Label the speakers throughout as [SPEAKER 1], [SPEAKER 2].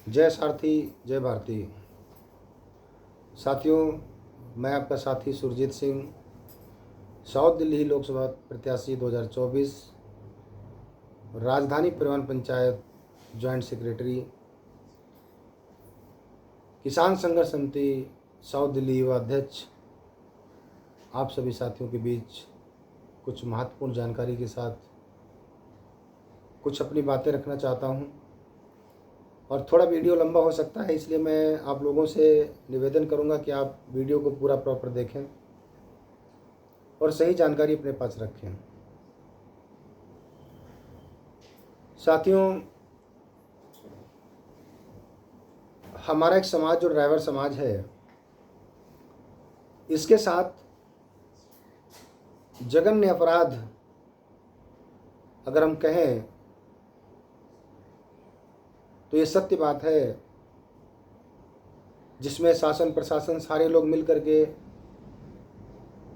[SPEAKER 1] जय सारथी, जय भारती। साथियों, मैं आपका साथी सुरजीत सिंह, साउथ दिल्ली लोकसभा प्रत्याशी 2024, राजधानी परिवहन पंचायत जॉइंट सेक्रेटरी, किसान संघर्ष समिति साउथ दिल्ली युवा अध्यक्ष, आप सभी साथियों के बीच कुछ महत्वपूर्ण जानकारी के साथ कुछ अपनी बातें रखना चाहता हूं। और थोड़ा वीडियो लंबा हो सकता है, इसलिए मैं आप लोगों से निवेदन करूंगा कि आप वीडियो को पूरा प्रॉपर देखें और सही जानकारी अपने पास रखें। साथियों, हमारा एक समाज जो ड्राइवर समाज है, इसके साथ जघन्य अपराध अगर हम कहें तो ये सत्य बात है, जिसमें शासन प्रशासन सारे लोग मिल करके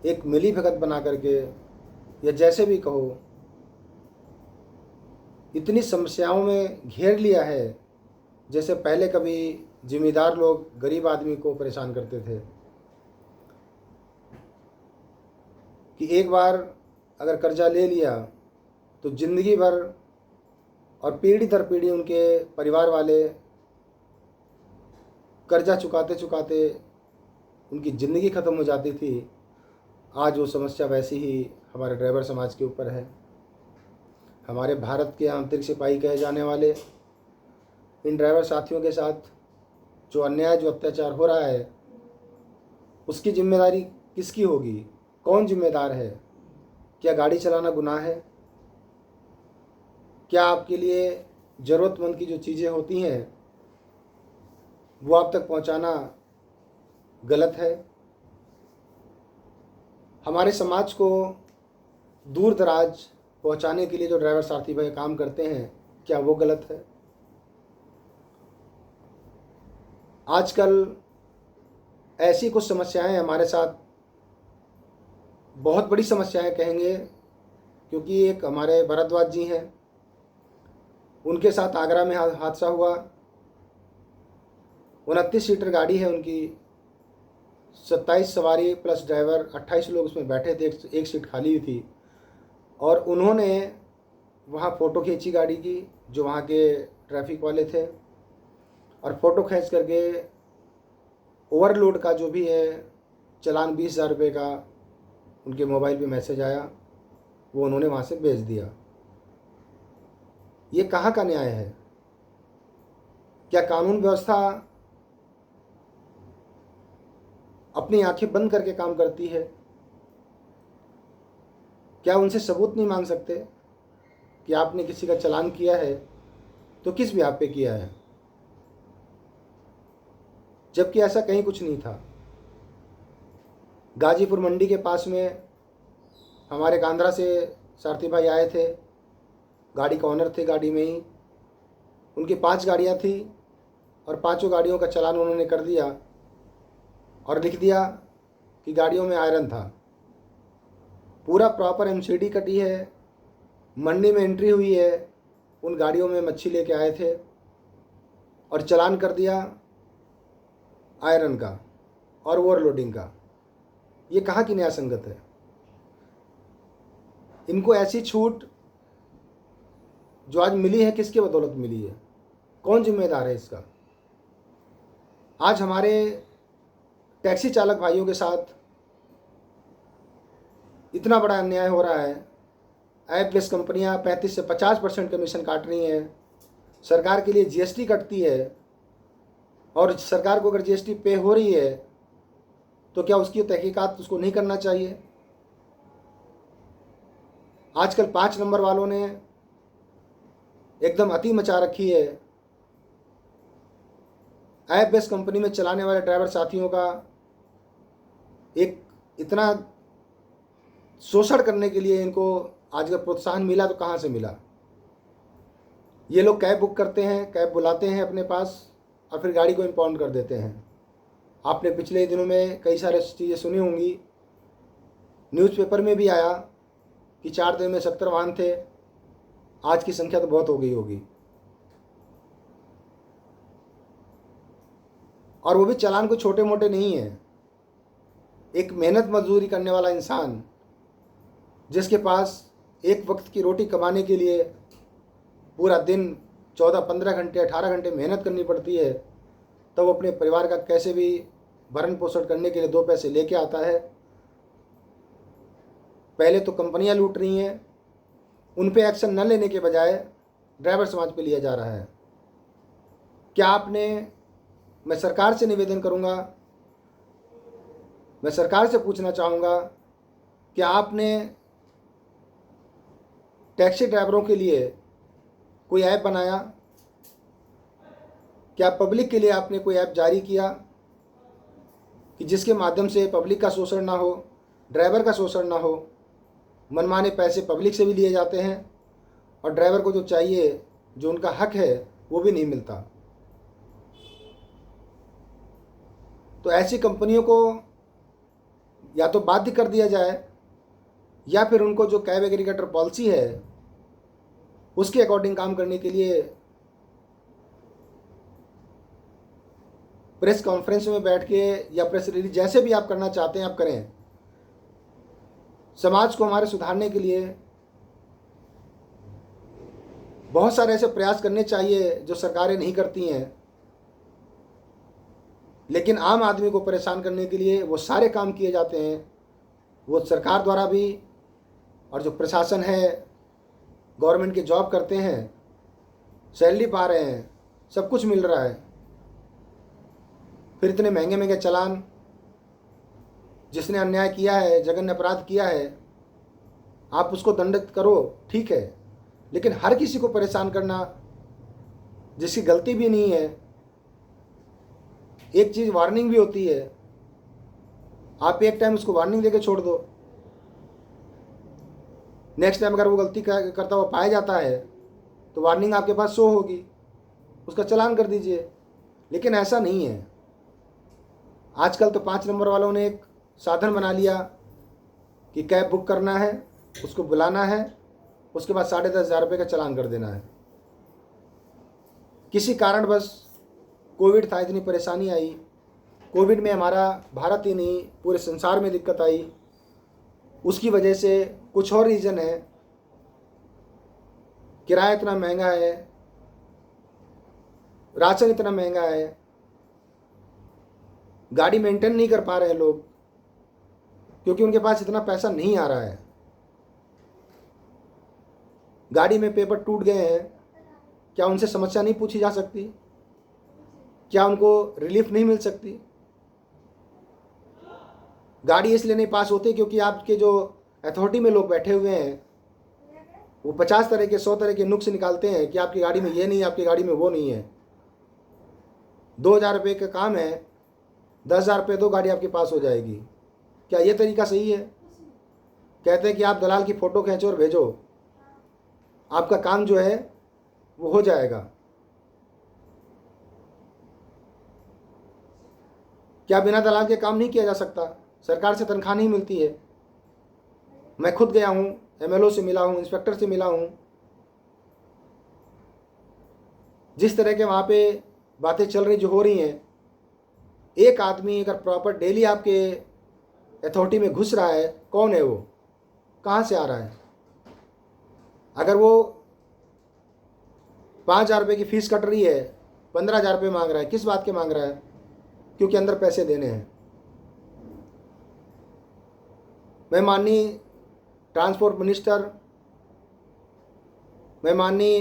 [SPEAKER 1] एक मिली भगत बना करके, या जैसे भी कहो, इतनी समस्याओं में घेर लिया है जैसे पहले कभी जिम्मेदार लोग गरीब आदमी को परेशान करते थे कि एक बार अगर कर्जा ले लिया तो जिंदगी भर और पीढ़ी दर पीढ़ी उनके परिवार वाले कर्जा चुकाते चुकाते उनकी ज़िंदगी ख़त्म हो जाती थी। आज वो समस्या वैसी ही हमारे ड्राइवर समाज के ऊपर है। हमारे भारत के आंतरिक सिपाही कहे जाने वाले इन ड्राइवर साथियों के साथ जो अन्याय, जो अत्याचार हो रहा है, उसकी जिम्मेदारी किसकी होगी? कौन जिम्मेदार है? क्या गाड़ी चलाना गुनाह है? क्या आपके लिए ज़रूरतमंद की जो चीज़ें होती हैं वो आप तक पहुंचाना गलत है? हमारे समाज को दूर दराज पहुंचाने के लिए जो ड्राइवर साथी भाई काम करते हैं, क्या वो गलत है? आजकल ऐसी कुछ समस्याएं हमारे साथ, बहुत बड़ी समस्याएं कहेंगे, क्योंकि एक हमारे भरद्वाज जी हैं, उनके साथ आगरा में हादसा हुआ। 29 सीटर गाड़ी है उनकी, 27 सवारी प्लस ड्राइवर, 28 लोग उसमें बैठे थे, एक सीट खाली हुई थी। और उन्होंने वहाँ फ़ोटो खींची गाड़ी की, जो वहाँ के ट्रैफिक वाले थे, और फ़ोटो खींच करके ओवरलोड का जो भी है चालान 20,000 रुपये का उनके मोबाइल पे मैसेज आया, वो उन्होंने वहाँ से भेज दिया। ये कहाँ का न्याय है? क्या कानून व्यवस्था अपनी आंखें बंद करके काम करती है? क्या उनसे सबूत नहीं मांग सकते कि आपने किसी का चालान किया है तो किस ब्याह पे किया है? जबकि ऐसा कहीं कुछ नहीं था। गाजीपुर मंडी के पास में हमारे कांधरा से सारथी भाई आए थे, गाड़ी का ऑनर थे, गाड़ी में ही उनकी 5 गाड़ियाँ थी और 5 गाड़ियों का चालान उन्होंने कर दिया और लिख दिया कि गाड़ियों में आयरन था। पूरा प्रॉपर एमसीडी कटी है, मंडी में एंट्री हुई है, उन गाड़ियों में मच्छी लेके आए थे और चालान कर दिया आयरन का और ओवरलोडिंग का। ये कहाँ की न्याय संगत है? इनको ऐसी छूट जो आज मिली है, किसके बदौलत मिली है? कौन जिम्मेदार है इसका? आज हमारे टैक्सी चालक भाइयों के साथ इतना बड़ा अन्याय हो रहा है। ऐप प्लस कंपनियां 35 से 50% कमीशन काट रही हैं। सरकार के लिए जीएसटी कटती है, और सरकार को अगर जीएसटी पे हो रही है तो क्या उसकी तहकीकात उसको नहीं करना चाहिए? आजकल 5 नंबर वालों ने एकदम अति मचा रखी है। ऐप बेस कंपनी में चलाने वाले ड्राइवर साथियों का एक इतना शोषण करने के लिए इनको आज का प्रोत्साहन मिला तो कहाँ से मिला? ये लोग कैब बुक करते हैं, कैब बुलाते हैं अपने पास और फिर गाड़ी को इम्पाउंड कर देते हैं। आपने पिछले दिनों में कई सारे चीज़ें सुनी होंगी, न्यूज़पेपर में भी आया कि 4 दिन में 70 वाहन थे। आज की संख्या तो बहुत हो गई होगी। और वो भी चालान कोई छोटे मोटे नहीं है। एक मेहनत मजदूरी करने वाला इंसान जिसके पास एक वक्त की रोटी कमाने के लिए पूरा दिन 14-15 घंटे 18 घंटे मेहनत करनी पड़ती है, तब वो अपने परिवार का कैसे भी भरण पोषण करने के लिए 2 पैसे लेके आता है। पहले तो कंपनियां लूट रही हैं, उन पे एक्शन न लेने के बजाय ड्राइवर समाज पे लिया जा रहा है। मैं सरकार से निवेदन करूंगा, मैं सरकार से पूछना चाहूँगा कि आपने टैक्सी ड्राइवरों के लिए कोई ऐप बनाया? क्या पब्लिक के लिए आपने कोई ऐप जारी किया कि जिसके माध्यम से पब्लिक का शोषण ना हो, ड्राइवर का शोषण ना हो? मनमाने पैसे पब्लिक से भी लिए जाते हैं और ड्राइवर को जो चाहिए, जो उनका हक है, वो भी नहीं मिलता। तो ऐसी कंपनियों को या तो बाध्य कर दिया जाए या फिर उनको जो कैब एग्रीगेटर पॉलिसी है उसके अकॉर्डिंग काम करने के लिए प्रेस कॉन्फ्रेंस में बैठ के या प्रेस रिलीज, जैसे भी आप करना चाहते हैं आप करें। समाज को हमारे सुधारने के लिए बहुत सारे ऐसे प्रयास करने चाहिए जो सरकारें नहीं करती हैं, लेकिन आम आदमी को परेशान करने के लिए वो सारे काम किए जाते हैं। वो सरकार द्वारा भी, और जो प्रशासन है, गवर्नमेंट की जॉब करते हैं, सैलरी पा रहे हैं, सब कुछ मिल रहा है, फिर इतने महंगे महंगे चालान। जिसने अन्याय किया है, जघन्य अपराध किया है, आप उसको दंडित करो, ठीक है, लेकिन हर किसी को परेशान करना जिसकी गलती भी नहीं है। एक चीज़ वार्निंग भी होती है, आप एक टाइम उसको वार्निंग देके छोड़ दो, नेक्स्ट टाइम अगर वो गलती करता हुआ पाया जाता है तो वार्निंग आपके पास शो होगी, उसका चालान कर दीजिए। लेकिन ऐसा नहीं है। आजकल तो 5 नंबर वालों ने एक साधन बना लिया कि कैब बुक करना है, उसको बुलाना है, उसके बाद 10,500 रुपये का चालान कर देना है। किसी कारणवश कोविड था, इतनी परेशानी आई, कोविड में हमारा भारत ही नहीं पूरे संसार में दिक्कत आई, उसकी वजह से कुछ और रीज़न है, किराया इतना महंगा है, राशन इतना महंगा है, गाड़ी मेंटेन नहीं कर पा रहे हैं लोग क्योंकि उनके पास इतना पैसा नहीं आ रहा है। गाड़ी में पेपर टूट गए हैं, क्या उनसे समस्या नहीं पूछी जा सकती? क्या उनको रिलीफ नहीं मिल सकती? गाड़ी इसलिए नहीं पास होती क्योंकि आपके जो अथॉरिटी में लोग बैठे हुए हैं वो 50 तरह के 100 तरह के नुक्स निकालते हैं कि आपकी गाड़ी में ये नहीं, आपकी गाड़ी में वो नहीं है। 2,000 रुपये का काम है, 10,000 रुपये दो, गाड़ी आपके पास हो जाएगी। क्या ये तरीका सही है? कहते हैं कि आप दलाल की फ़ोटो खींचो और भेजो, आपका काम जो है वो हो जाएगा। क्या बिना दलाल के काम नहीं किया जा सकता? सरकार से तनख्वाह नहीं मिलती है। मैं खुद गया हूँ, MLO से मिला हूँ, इंस्पेक्टर से मिला हूँ। जिस तरह के वहाँ पे बातें चल रही, जो हो रही हैं, एक आदमी अगर प्रॉपर डेली आपके अथॉरिटी में घुस रहा है, कौन है वो, कहाँ से आ रहा है? अगर वो 5,000 रुपये की फ़ीस कट रही है, 15,000 रुपये मांग रहा है, किस बात के मांग रहा है? क्योंकि अंदर पैसे देने हैं। मैं माननीय ट्रांसपोर्ट मिनिस्टर, मैं माननीय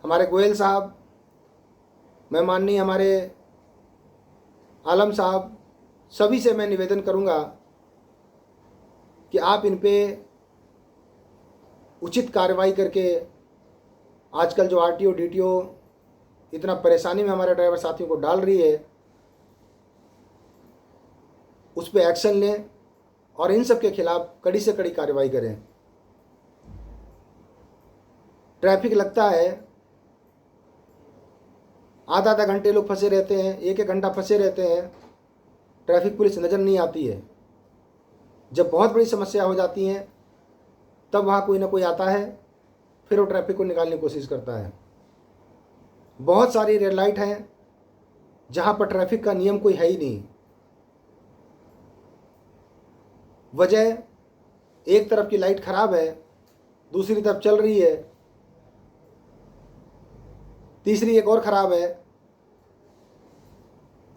[SPEAKER 1] हमारे गोयल साहब, मैं माननीय हमारे आलम साहब, सभी से मैं निवेदन करूंगा कि आप इन पे उचित कार्रवाई करके, आजकल जो RTO DTO इतना परेशानी में हमारे ड्राइवर साथियों को डाल रही है, उस पर एक्शन लें और इन सब के खिलाफ कड़ी से कड़ी कार्रवाई करें। ट्रैफिक लगता है, आधा आधा घंटे लोग फंसे रहते हैं, 1-1 घंटा फंसे रहते हैं, ट्रैफिक पुलिस नज़र नहीं आती है। जब बहुत बड़ी समस्या हो जाती है तब वहाँ कोई ना कोई आता है, फिर वो ट्रैफिक को निकालने की कोशिश करता है। बहुत सारी रेड लाइट हैं, जहाँ पर ट्रैफिक का नियम कोई है ही नहीं। वजह, एक तरफ की लाइट खराब है, दूसरी तरफ चल रही है, तीसरी एक और ख़राब है।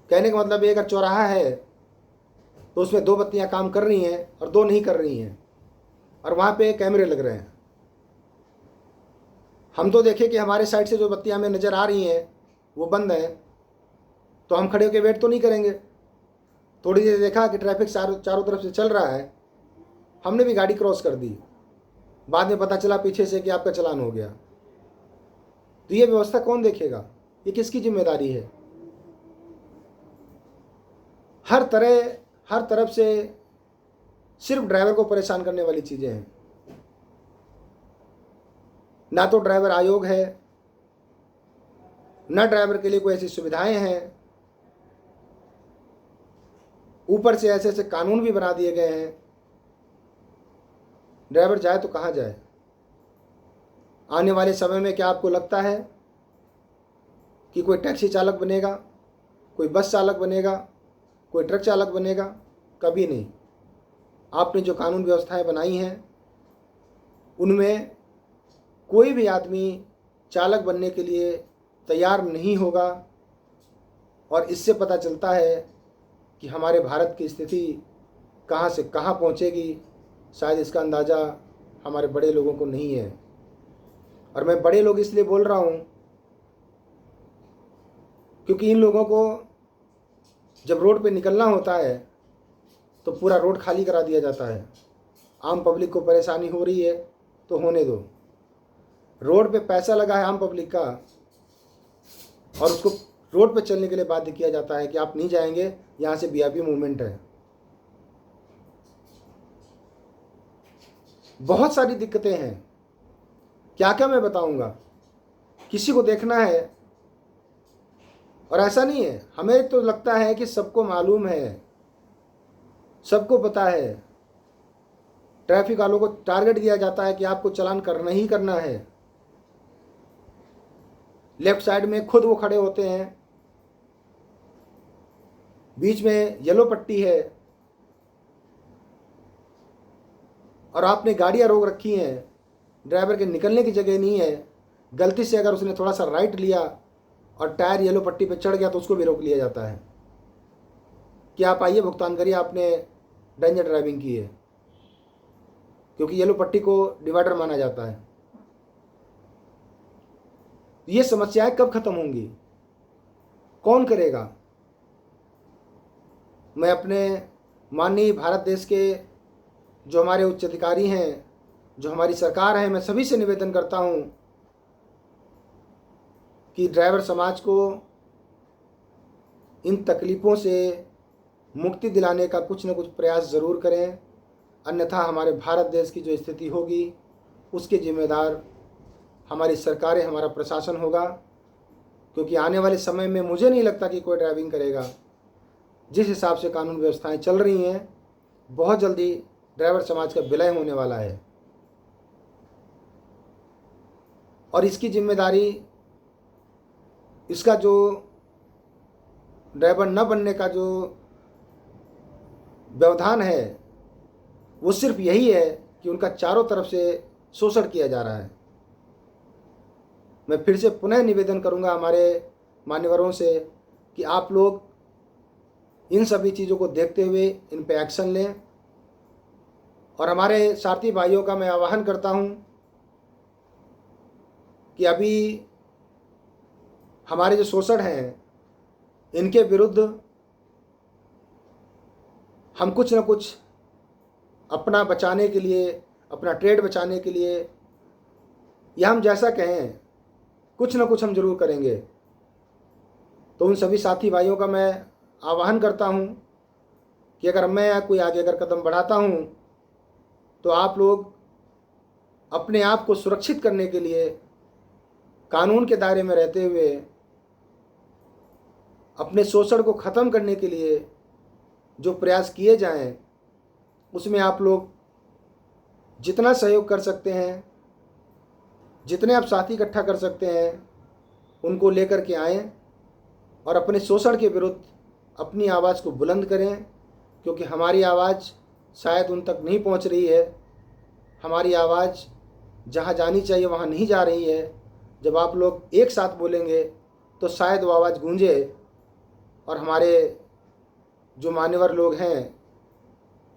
[SPEAKER 1] कहने का मतलब ये, अगर चौराहा है तो उसमें 2 बत्तियां काम कर रही हैं और 2 नहीं कर रही हैं, और वहाँ पे कैमरे लग रहे हैं। हम तो देखें कि हमारे साइड से जो बत्तियां हमें नज़र आ रही हैं वो बंद हैं, तो हम खड़े होकर वेट तो नहीं करेंगे। थोड़ी देर देखा कि ट्रैफिक चारों तरफ से चल रहा है, हमने भी गाड़ी क्रॉस कर दी। बाद में पता चला पीछे से कि आपका चालान हो गया। तो ये व्यवस्था कौन देखेगा? ये किसकी जिम्मेदारी है? हर तरफ से सिर्फ ड्राइवर को परेशान करने वाली चीज़ें हैं। ना तो ड्राइवर आयोग है, ना ड्राइवर के लिए कोई ऐसी सुविधाएं हैं, ऊपर से ऐसे ऐसे कानून भी बना दिए गए हैं। ड्राइवर जाए तो कहाँ जाए? आने वाले समय में क्या आपको लगता है कि कोई टैक्सी चालक बनेगा, कोई बस चालक बनेगा, कोई ट्रक चालक बनेगा? कभी नहीं। आपने जो कानून व्यवस्थाएं बनाई हैं उनमें कोई भी आदमी चालक बनने के लिए तैयार नहीं होगा, और इससे पता चलता है कि हमारे भारत की स्थिति कहाँ से कहाँ पहुँचेगी। शायद इसका अंदाज़ा हमारे बड़े लोगों को नहीं है। और मैं बड़े लोग इसलिए बोल रहा हूँ क्योंकि इन लोगों को जब रोड पे निकलना होता है तो पूरा रोड खाली करा दिया जाता है। आम पब्लिक को परेशानी हो रही है तो होने दो। रोड पे पैसा लगा है आम पब्लिक का, और उसको रोड पे चलने के लिए बाध्य किया जाता है कि आप नहीं जाएंगे, यहाँ से वीआईपी मूवमेंट है। बहुत सारी दिक्कतें हैं, क्या क्या मैं बताऊंगा। किसी को देखना है, और ऐसा नहीं है, हमें तो लगता है कि सबको मालूम है, सबको पता है। ट्रैफिक वालों को टारगेट दिया जाता है कि आपको चालान करना ही करना है। लेफ्ट साइड में खुद वो खड़े होते हैं, बीच में येलो पट्टी है, और आपने गाड़ियां रोक रखी हैं, ड्राइवर के निकलने की जगह नहीं है। गलती से अगर उसने थोड़ा सा राइट लिया और टायर येलो पट्टी पे चढ़ गया तो उसको भी रोक लिया जाता है कि आप आइए भुगतान करिए, आपने डेंजर ड्राइविंग की है, क्योंकि येलो पट्टी को डिवाइडर माना जाता है। ये समस्याएं कब खत्म होंगी? कौन करेगा? मैं अपने माननीय भारत देश के जो हमारे उच्च अधिकारी हैं, जो हमारी सरकार है, मैं सभी से निवेदन करता हूं कि ड्राइवर समाज को इन तकलीफ़ों से मुक्ति दिलाने का कुछ न कुछ प्रयास ज़रूर करें, अन्यथा हमारे भारत देश की जो स्थिति होगी उसके जिम्मेदार हमारी सरकारें, हमारा प्रशासन होगा। क्योंकि आने वाले समय में मुझे नहीं लगता कि कोई ड्राइविंग करेगा। जिस हिसाब से कानून व्यवस्थाएं चल रही हैं, बहुत जल्दी ड्राइवर समाज का विलय होने वाला है, और इसकी जिम्मेदारी, इसका जो ड्राइवर न बनने का जो व्यवधान है वो सिर्फ यही है कि उनका चारों तरफ से शोषण किया जा रहा है। मैं फिर से पुनः निवेदन करूंगा हमारे मान्यवरों से कि आप लोग इन सभी चीज़ों को देखते हुए इन पे एक्शन लें, और हमारे साथी भाइयों का मैं आह्वान करता हूं कि अभी हमारे जो शोषण हैं इनके विरुद्ध हम कुछ न कुछ अपना बचाने के लिए, अपना ट्रेड बचाने के लिए, या हम जैसा कहें, कुछ न कुछ हम जरूर करेंगे। तो उन सभी साथी भाइयों का मैं आह्वान करता हूं कि अगर मैं कोई आगे अगर कदम बढ़ाता हूं तो आप लोग अपने आप को सुरक्षित करने के लिए कानून के दायरे में रहते हुए, अपने शोषण को ख़त्म करने के लिए जो प्रयास किए जाएं उसमें आप लोग जितना सहयोग कर सकते हैं, जितने आप साथी इकट्ठा कर सकते हैं, उनको लेकर के आएँ और अपने शोषण के विरुद्ध अपनी आवाज़ को बुलंद करें, क्योंकि हमारी आवाज़ शायद उन तक नहीं पहुंच रही है। हमारी आवाज़ जहां जानी चाहिए वहां नहीं जा रही है। जब आप लोग एक साथ बोलेंगे तो शायद वो आवाज़ गूंजे और हमारे जो मान्यवर लोग हैं,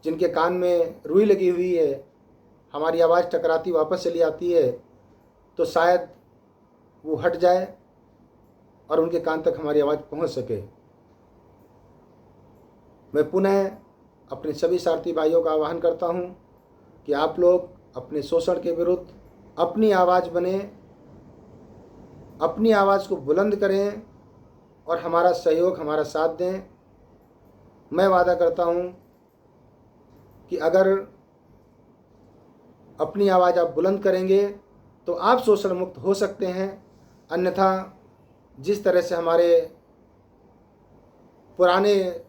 [SPEAKER 1] जिनके कान में रुई लगी हुई है, हमारी आवाज़ टकराती वापस चली आती है, तो शायद वो हट जाए और उनके कान तक हमारी आवाज़ पहुंच सके। मैं पुनः अपने सभी सारथी भाइयों का आह्वान करता हूं कि आप लोग अपने शोषण के विरुद्ध अपनी आवाज़ बने, अपनी आवाज़ को बुलंद करें और हमारा सहयोग, हमारा साथ दें। मैं वादा करता हूं कि अगर अपनी आवाज़ आप बुलंद करेंगे तो आप शोषण मुक्त हो सकते हैं। अन्यथा जिस तरह से हमारे पुराने,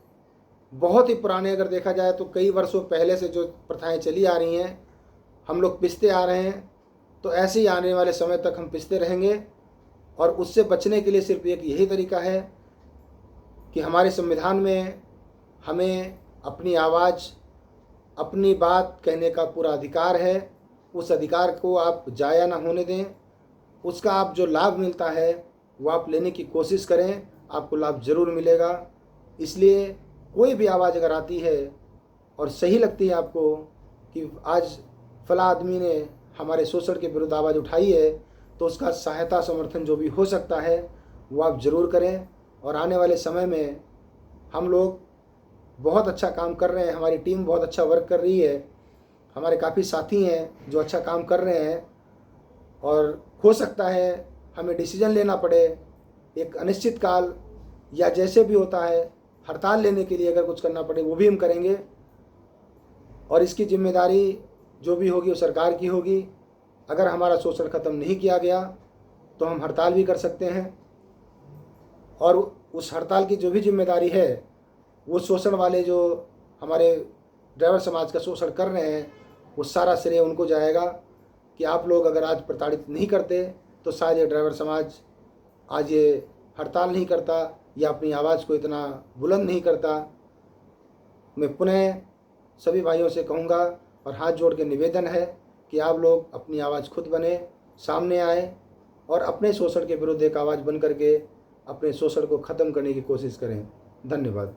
[SPEAKER 1] बहुत ही पुराने अगर देखा जाए तो कई वर्षों पहले से जो प्रथाएं चली आ रही हैं, हम लोग पिसते आ रहे हैं, तो ऐसे ही आने वाले समय तक हम पिसते रहेंगे। और उससे बचने के लिए सिर्फ एक यही तरीका है कि हमारे संविधान में हमें अपनी आवाज़, अपनी बात कहने का पूरा अधिकार है। उस अधिकार को आप जाया ना होने दें। उसका आप जो लाभ मिलता है वो आप लेने की कोशिश करें, आपको लाभ ज़रूर मिलेगा। इसलिए कोई भी आवाज़ अगर आती है और सही लगती है आपको कि आज फला आदमी ने हमारे शोषण के विरुद्ध आवाज़ उठाई है, तो उसका सहायता समर्थन जो भी हो सकता है वो आप ज़रूर करें। और आने वाले समय में हम लोग बहुत अच्छा काम कर रहे हैं, हमारी टीम बहुत अच्छा वर्क कर रही है, हमारे काफ़ी साथी हैं जो अच्छा काम कर रहे हैं। और हो सकता है हमें डिसीजन लेना पड़े एक अनिश्चित काल, या जैसे भी होता है हड़ताल लेने के लिए अगर कुछ करना पड़े वो भी हम करेंगे। और इसकी जिम्मेदारी जो भी होगी वो सरकार की होगी। अगर हमारा शोषण ख़त्म नहीं किया गया तो हम हड़ताल भी कर सकते हैं, और उस हड़ताल की जो भी जिम्मेदारी है वो शोषण वाले, जो हमारे ड्राइवर समाज का शोषण कर रहे हैं, वो सारा श्रेय उनको जाएगा कि आप लोग अगर आज प्रताड़ित नहीं करते तो शायद ये ड्राइवर समाज आज ये हड़ताल नहीं करता या अपनी आवाज़ को इतना बुलंद नहीं करता। मैं पुनः सभी भाइयों से कहूँगा और हाथ जोड़ के निवेदन है कि आप लोग अपनी आवाज़ खुद बने, सामने आए और अपने शोषण के विरुद्ध एक आवाज़ बन करके अपने शोषण को ख़त्म करने की कोशिश करें। धन्यवाद।